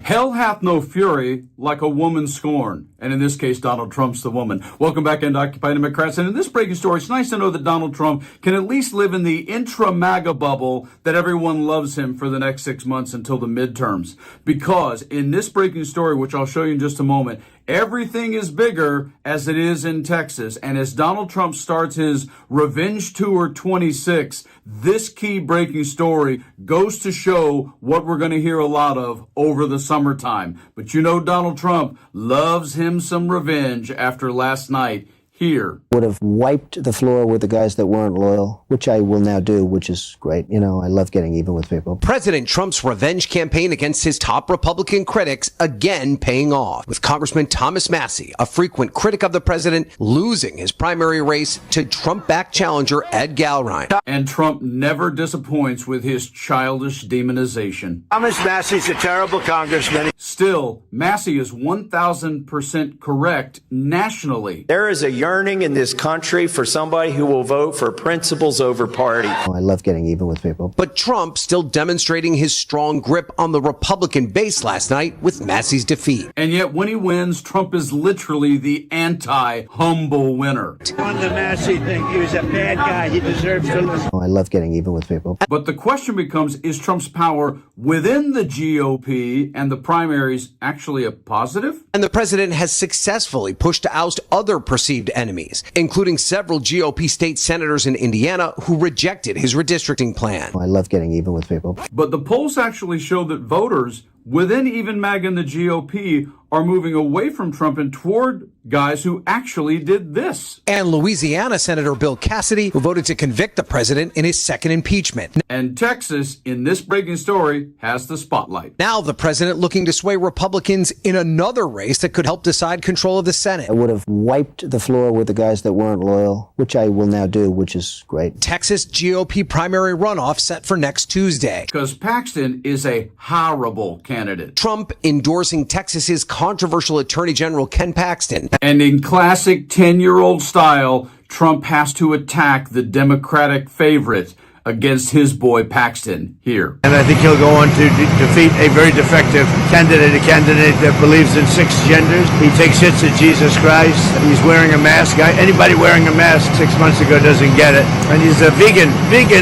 Hell hath no fury like a woman scorned. And in this case, Donald Trump's the woman. Welcome back into Occupy Democrats. And in this breaking story, it's nice to know that Donald Trump can at least live in the intra-MAGA bubble that everyone loves him for the next 6 months until the midterms. Because in this breaking story, which I'll show you in just a moment, everything is bigger as it is in Texas. And as Donald Trump starts his Revenge Tour 26, this key breaking story goes to show what we're going to hear a lot of over the summertime. But you know Donald Trump loves him some revenge after last night. Here. Would have wiped the floor with the guys that weren't loyal, which I will now do, which is great. You know, I love getting even with people. President Trump's revenge campaign against his top Republican critics again paying off, with Congressman Thomas Massie, a frequent critic of the president, losing his primary race to Trump-backed challenger Ed Galrein. And Trump never disappoints with his childish demonization. Thomas Massie's a terrible congressman. Still, Massie is 1,000% correct nationally. There is a yearning in this country for somebody who will vote for principles over party. I love getting even with people. But Trump still demonstrating his strong grip on the Republican base last night with Massie's defeat. And yet when he wins, Trump is literally the anti-humble winner. On the Massie thing, he was a bad guy. He deserves to lose. I love getting even with people. But the question becomes, is Trump's power within the GOP and the primaries actually a positive? And the president has successfully pushed to oust other perceived enemies, including several GOP state senators in Indiana who rejected his redistricting plan. I love getting even with people. But the polls actually show that voters within even MAGA and the GOP are moving away from Trump and toward guys who actually did this. And Louisiana Senator Bill Cassidy, who voted to convict the president in his second impeachment. And Texas, in this breaking story, has the spotlight. Now the president looking to sway Republicans in another race that could help decide control of the Senate. I would have wiped the floor with the guys that weren't loyal, which I will now do, which is great. Texas GOP primary runoff set for next Tuesday. Because Paxton is a horrible candidate. Trump endorsing Texas's controversial Attorney General Ken Paxton. And in classic 10-year-old style, Trump has to attack the Democratic favorite against his boy Paxton here. And I think he'll go on to defeat a very defective candidate, a candidate that believes in 6 genders. He takes hits at Jesus Christ. He's wearing a mask. Anybody wearing a mask 6 months ago doesn't get it. And he's a vegan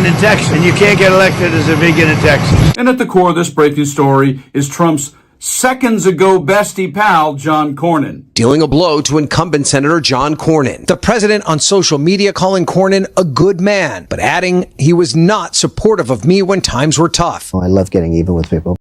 in Texas. And you can't get elected as a vegan in Texas. And at the core of this breaking story is Trump's seconds ago bestie pal, John Cornyn. Dealing a blow to incumbent Senator John Cornyn. The president on social media calling Cornyn a good man, but adding he was not supportive of me when times were tough. I love getting even with people.